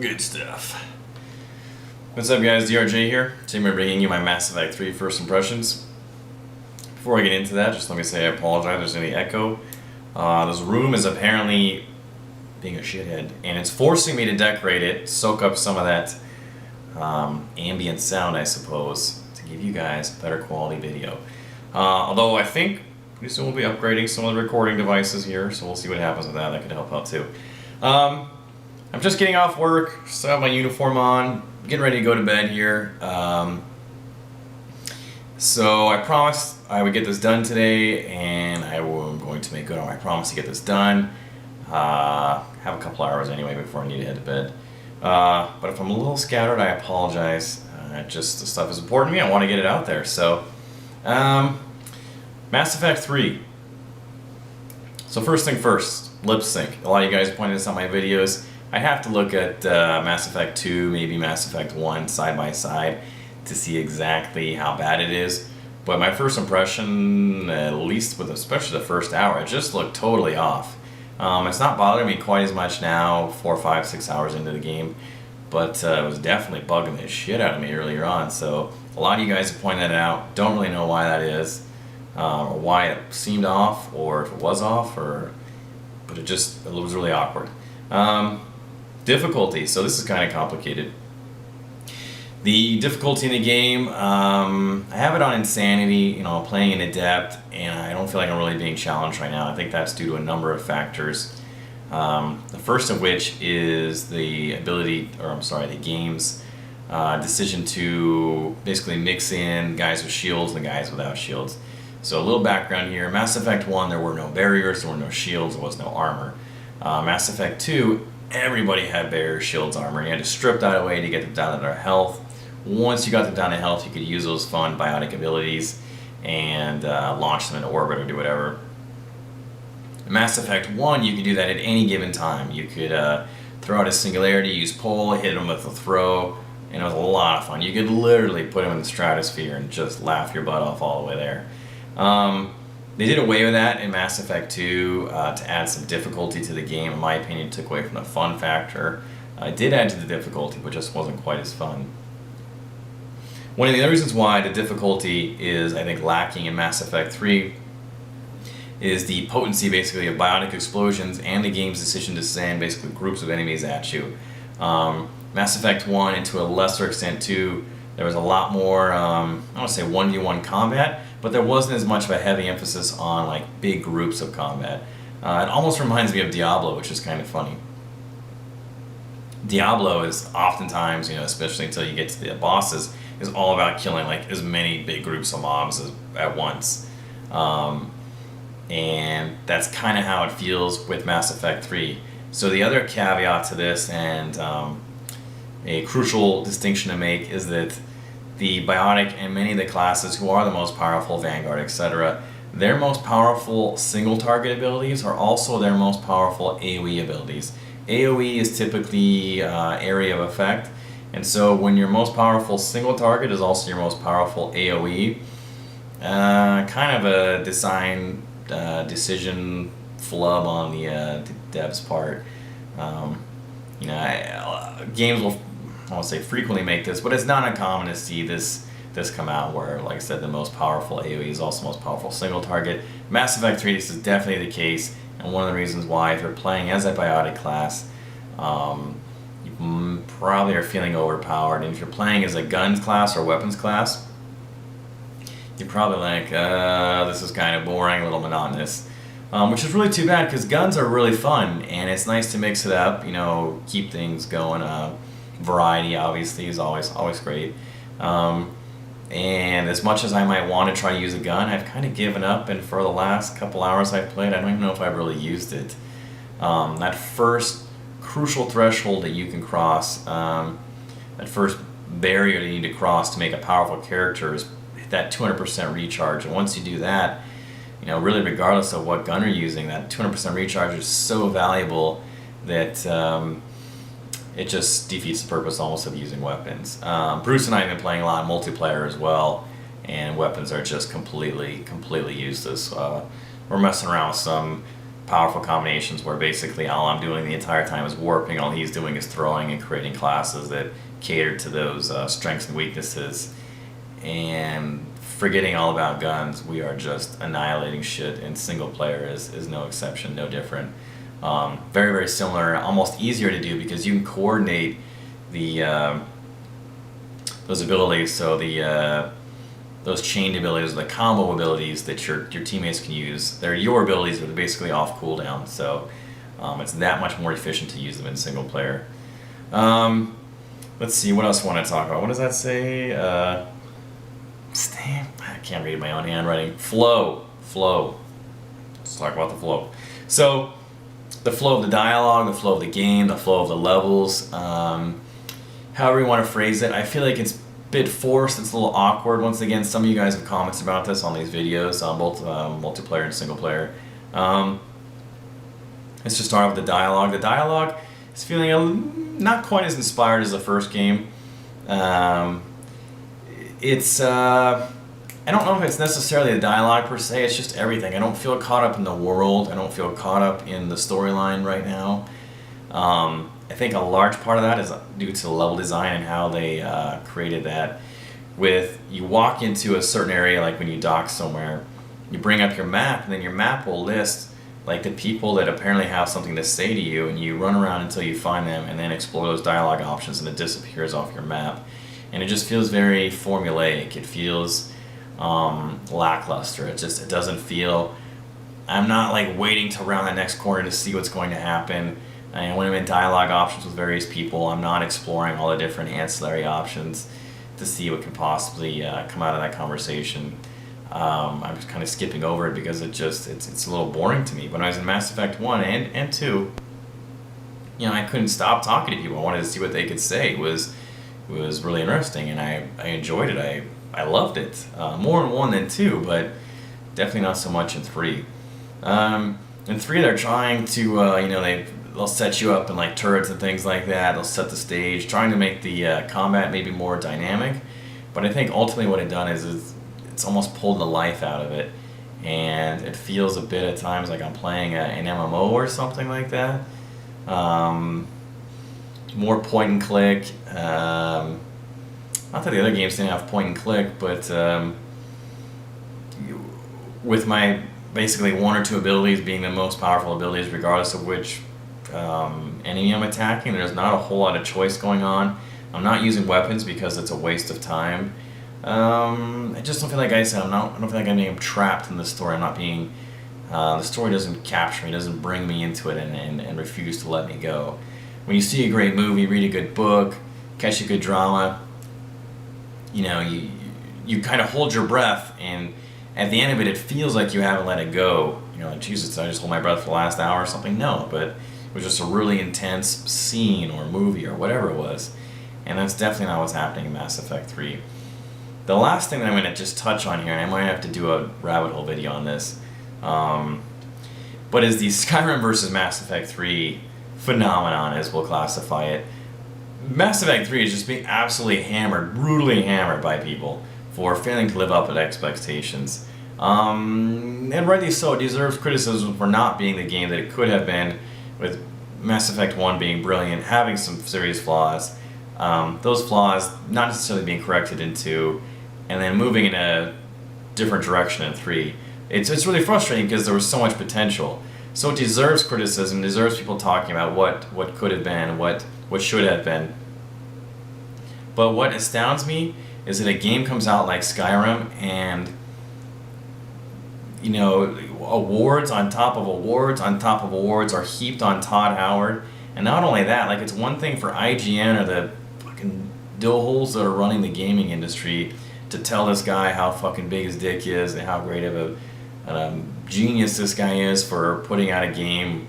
Good stuff. What's up guys, DRJ here. Today I'm bringing you my Mass Effect 3 first impressions. Before I get into that, just let me say I apologize if there's any echo. This room is apparently being a shithead, and it's forcing me to decorate it, soak up some of that ambient sound, I suppose, to give you guys better quality video. Although I think pretty soon we'll be upgrading some of the recording devices here, so we'll see what happens with that. That could help out too. I'm just getting off work, still have my uniform on, getting ready to go to bed here. So I promised I would get this done today, and I'm going to make good on my promise to get this done. Have a couple hours anyway before I need to head to bed. But if I'm a little scattered, I apologize. Just the stuff is important to me. I want to get it out there. So, Mass Effect 3. So first thing first, lip sync. A lot of you guys pointed this out in my videos. I have to look at Mass Effect 2, maybe Mass Effect 1 side by side to see exactly how bad it is. But my first impression, at least with especially the first hour, it just looked totally off. It's not bothering me quite as much now, 4, 5, 6 hours into the game, but it was definitely bugging the shit out of me earlier on. So a lot of you guys have pointed that out. Don't really know why that is, or why it seemed off, or if it was off, but it was really awkward. Difficulty. So this is kind of complicated. The difficulty in the game, I have it on Insanity, playing in Adept, and I don't feel like I'm really being challenged right now. I think that's due to a number of factors. The first of which is the game's decision to basically mix in guys with shields and guys without shields. So a little background here. Mass Effect 1, there were no barriers, there were no shields, there was no armor. Mass Effect 2, everybody had barriers, shields, armor. You had to strip that away to get them down to their health. Once you got them down to health, you could use those fun biotic abilities and launch them into orbit or do whatever. In Mass Effect 1, you could do that at any given time. You could throw out a singularity, use pole, hit them with a throw, and it was a lot of fun. You could literally put them in the stratosphere and just laugh your butt off all the way there. They did away with that in Mass Effect 2 to add some difficulty to the game. In my opinion, it took away from the fun factor. It did add to the difficulty, but just wasn't quite as fun. One of the other reasons why the difficulty is, I think, lacking in Mass Effect 3 is the potency, basically, of biotic explosions and the game's decision to send, basically, groups of enemies at you. Mass Effect 1, and to a lesser extent 2, there was a lot more, I don't want to say 1v1 combat, but there wasn't as much of a heavy emphasis on like big groups of combat. It almost reminds me of Diablo, which is kind of funny. Diablo is oftentimes, especially until you get to the bosses, is all about killing like as many big groups of mobs at once. And that's kind of how it feels with Mass Effect 3. So the other caveat to this, and a crucial distinction to make, is that the Biotic and many of the classes who are the most powerful, Vanguard, etc., their most powerful single target abilities are also their most powerful AoE abilities. AoE is typically area of effect, and so when your most powerful single target is also your most powerful AoE, kind of a design decision flub on the devs' part. Games will, I won't say frequently make this, but it's not uncommon to see this come out where, like I said, the most powerful AoE is also the most powerful single target. Mass Effect 3, this is definitely the case, and one of the reasons why, if you're playing as a biotic class, you probably are feeling overpowered, and if you're playing as a guns class or weapons class, you're probably like, this is kind of boring, a little monotonous. Which is really too bad, because guns are really fun, and it's nice to mix it up, keep things going. Variety, obviously, is always great. And as much as I might want to try to use a gun, I've kind of given up, and for the last couple hours I've played, I don't even know if I've really used it. That first crucial threshold that you can cross, that first barrier that you need to cross to make a powerful character is that 200% recharge, and once you do that, really regardless of what gun you're using, that 200% recharge is so valuable that it just defeats the purpose almost of using weapons. Bruce and I have been playing a lot of multiplayer as well, and weapons are just completely useless. We're messing around with some powerful combinations where basically all I'm doing the entire time is warping, all he's doing is throwing and creating classes that cater to those strengths and weaknesses, and forgetting all about guns. We are just annihilating shit, and single player is no exception, no different. Very, very similar, almost easier to do because you can coordinate the those abilities, so those chained abilities, the combo abilities that your teammates can use. They're your abilities, but they're basically off cooldown, so it's that much more efficient to use them in single player. Let's see, what else I want to talk about? What does that say? I can't read my own handwriting. Flow. Let's talk about the flow. So, the flow of the dialogue, the flow of the game, the flow of the levels, however you want to phrase it. I feel like it's a bit forced, it's a little awkward. Once again, some of you guys have comments about this on these videos, on both multiplayer and single player. Let's just start with the dialogue. The dialogue is feeling not quite as inspired as the first game. I don't know if it's necessarily the dialogue per se, it's just everything. I don't feel caught up in the world, I don't feel caught up in the storyline right now. I think a large part of that is due to the level design and how they created that. You walk into a certain area, like when you dock somewhere, you bring up your map, and then your map will list like the people that apparently have something to say to you, and you run around until you find them and then explore those dialogue options, and it disappears off your map. And it just feels very formulaic. It feels lackluster. It doesn't feel, I'm not like waiting to round that next corner to see what's going to happen. And when I'm in dialogue options with various people, I'm not exploring all the different ancillary options to see what could possibly come out of that conversation. I'm just kind of skipping over it because it's a little boring to me. When I was in Mass Effect 1 and 2, I couldn't stop talking to people. I wanted to see what they could say. It was really interesting, and I enjoyed it. I loved it. More in 1 than 2, but definitely not so much in 3. In 3, they're trying to, they'll set you up in like turrets and things like that. They'll set the stage, trying to make the combat maybe more dynamic. But I think ultimately what it's done is it's almost pulled the life out of it, and it feels a bit at times like I'm playing an MMO or something like that. More point and click. Not that the other games didn't have point and click, but with my basically 1 or 2 abilities being the most powerful abilities, regardless of which enemy I'm attacking, there's not a whole lot of choice going on. I'm not using weapons because it's a waste of time. I just don't feel like I don't feel like I'm being trapped in the story. I'm not being. The story doesn't capture me, doesn't bring me into it, and refuse to let me go. When you see a great movie, read a good book, catch a good drama, you kind of hold your breath, and at the end of it, it feels like you haven't let it go. Like, Jesus, did I just hold my breath for the last hour or something? No, but it was just a really intense scene or movie or whatever it was. And that's definitely not what's happening in Mass Effect 3. The last thing that I'm going to just touch on here, and I might have to do a rabbit hole video on this, but is the Skyrim versus Mass Effect 3 phenomenon, as we'll classify it. Mass Effect 3 is just being absolutely hammered, brutally hammered by people for failing to live up to expectations. And rightly so, it deserves criticism for not being the game that it could have been, with Mass Effect 1 being brilliant, having some serious flaws, those flaws not necessarily being corrected in 2, and then moving in a different direction in 3. It's really frustrating because there was so much potential. So it deserves criticism, deserves people talking about what could have been, what should have been. But what astounds me is that a game comes out like Skyrim, and awards on top of awards on top of awards are heaped on Todd Howard. And not only that, like, it's one thing for IGN or the fucking dillholes that are running the gaming industry to tell this guy how fucking big his dick is and how great of a genius this guy is for putting out a game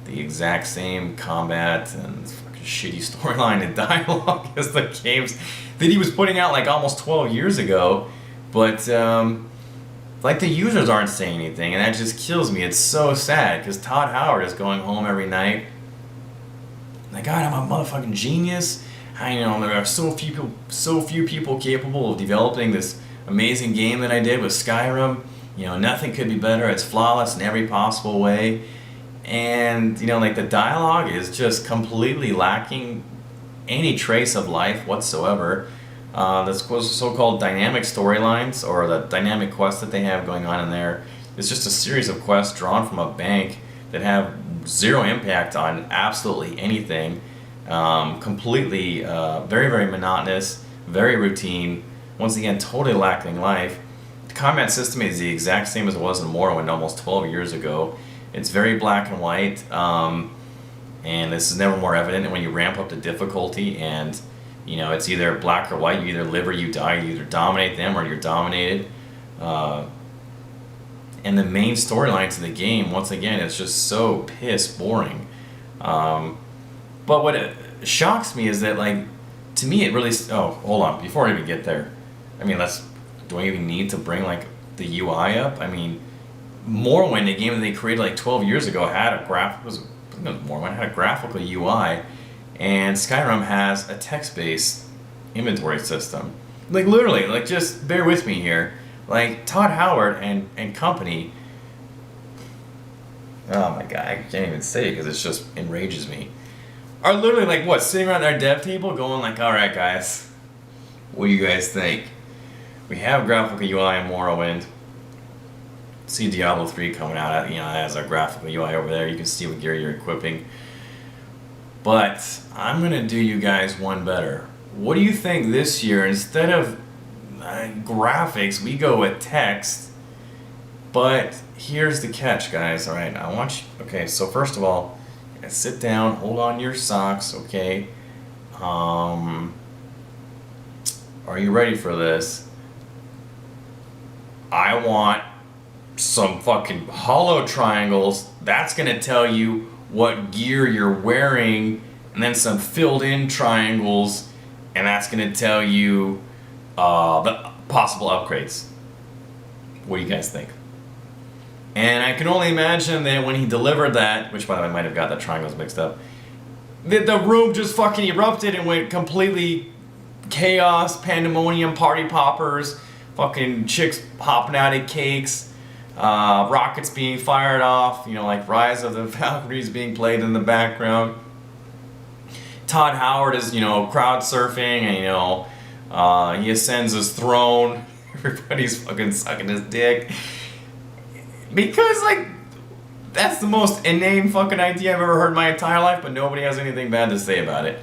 the exact same combat and fucking shitty storyline and dialogue as the games that he was putting out like almost 12 years ago. But like, the users aren't saying anything, and that just kills me. It's so sad because Todd Howard is going home every night like, God, I'm a motherfucking genius. There are so few people capable of developing this amazing game that I did with Skyrim. Nothing could be better. It's flawless in every possible way. And, you know, like the dialogue is just completely lacking any trace of life whatsoever. The so-called dynamic storylines or the dynamic quests that they have going on in there is just a series of quests drawn from a bank that have zero impact on absolutely anything. Completely, very, very monotonous, very routine. Once again, totally lacking life. The combat system is the exact same as it was in Morrowind almost 12 years ago. It's very black and white, and this is never more evident when you ramp up the difficulty. And you know, it's either black or white. You either live or you die. You either dominate them or you're dominated. And the main storyline to the game, once again, is just so piss boring. But what shocks me is that, like, to me, it really. Oh, hold on. Before I even get there, I mean, do I even need to bring like the UI up? I mean, Morrowind, a game that they created like 12 years ago, had a Morrowind had a graphical UI, and Skyrim has a text-based inventory system. Like literally, like just bear with me here. Like Todd Howard and company. Oh my god, I can't even say it because it just enrages me. Are literally like what, sitting around their dev table going like, all right guys, what do you guys think? We have graphical UI in Morrowind. See Diablo 3 coming out, you know, as our graphical UI over there. You can see what gear you're equipping. But I'm gonna do you guys one better. What do you think this year, instead of graphics, we go with text? But here's the catch, guys. All right, I want you. Okay, so first of all, sit down, hold on to your socks. Okay. Are you ready for this? I want some fucking hollow triangles. That's gonna tell you what gear you're wearing, and then some filled in triangles, and that's gonna tell you the possible upgrades. What do you guys think? And I can only imagine that when he delivered that, which by the way I might have got the triangles mixed up, the room just fucking erupted and went completely chaos, pandemonium, party poppers, fucking chicks hopping out of cakes, rockets being fired off, you know, like Rise of the Valkyries being played in the background. Todd Howard is, you know, crowd surfing, and, you know, he ascends his throne. Everybody's fucking sucking his dick. Because, like, that's the most inane fucking idea I've ever heard in my entire life, but nobody has anything bad to say about it.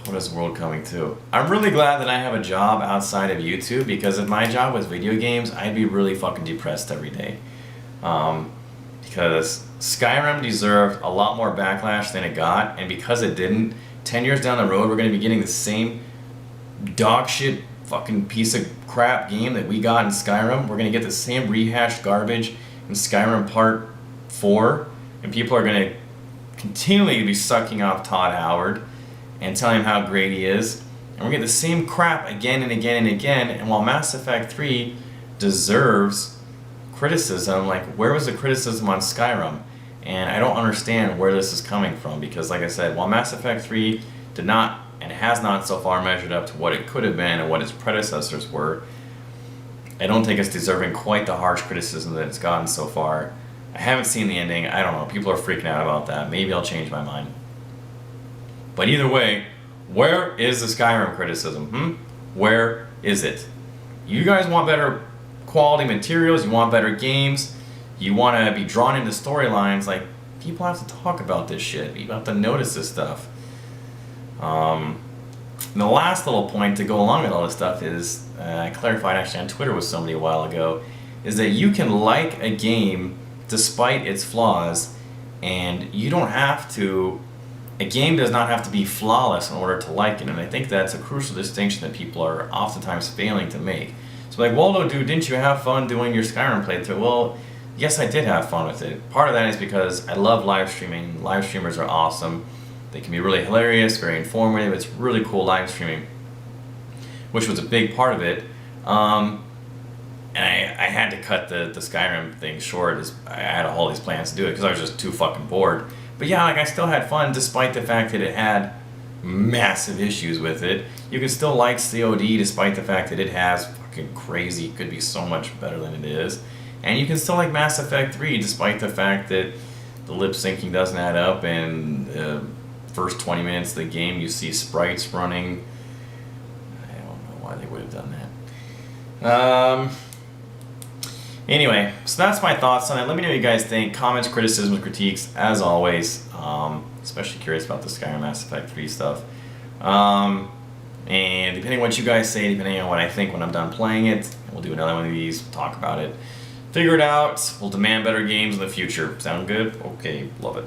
What is the world coming to? I'm really glad that I have a job outside of YouTube, because if my job was video games, I'd be really fucking depressed every day. Because Skyrim deserved a lot more backlash than it got, and because it didn't, 10 years down the road, we're going to be getting the same dog shit fucking piece of crap game that we got in Skyrim. We're going to get the same rehashed garbage in Skyrim Part 4, and people are going to continually be sucking off Todd Howard and telling him how great he is. And we're going to get the same crap again and again and again. And while Mass Effect 3 deserves criticism, like, where was the criticism on Skyrim? And I don't understand where this is coming from, because like I said, while Mass Effect 3 did not and has not so far measured up to what it could have been and what its predecessors were, I don't think it's deserving quite the harsh criticism that it's gotten so far. I haven't seen the ending. I don't know. People are freaking out about that. Maybe I'll change my mind. But either way, where is the Skyrim criticism? Where is it? You guys want better quality materials, you want better games, you want to be drawn into storylines. Like, people have to talk about this shit. People have to notice this stuff. And the last little point to go along with all this stuff is, I clarified actually on Twitter with somebody a while ago, is that you can like a game despite its flaws, and you don't have to, a game does not have to be flawless in order to like it. And I think that's a crucial distinction that people are oftentimes failing to make. So like, WaldoDude, didn't you have fun doing your Skyrim playthrough? Well, yes, I did have fun with it. Part of that is because I love live streaming. Live streamers are awesome. They can be really hilarious, very informative. It's really cool live streaming, which was a big part of it. And I had to cut the Skyrim thing short, as I had all these plans to do it because I was just too fucking bored. But yeah, like, I still had fun despite the fact that it had massive issues with it. You can still like COD despite the fact that it has fucking crazy, could be so much better than it is. And you can still like Mass Effect 3 despite the fact that the lip syncing doesn't add up, and the first 20 minutes of the game you see sprites running. I don't know why they would have done that. Anyway, so that's my thoughts on it. Let me know what you guys think. Comments, criticisms, critiques, as always. Especially curious about the Skyrim Mass Effect 3 stuff. And depending on what you guys say, depending on what I think when I'm done playing it, we'll do another one of these, talk about it, figure it out. We'll demand better games in the future. Sound good? Okay, love it.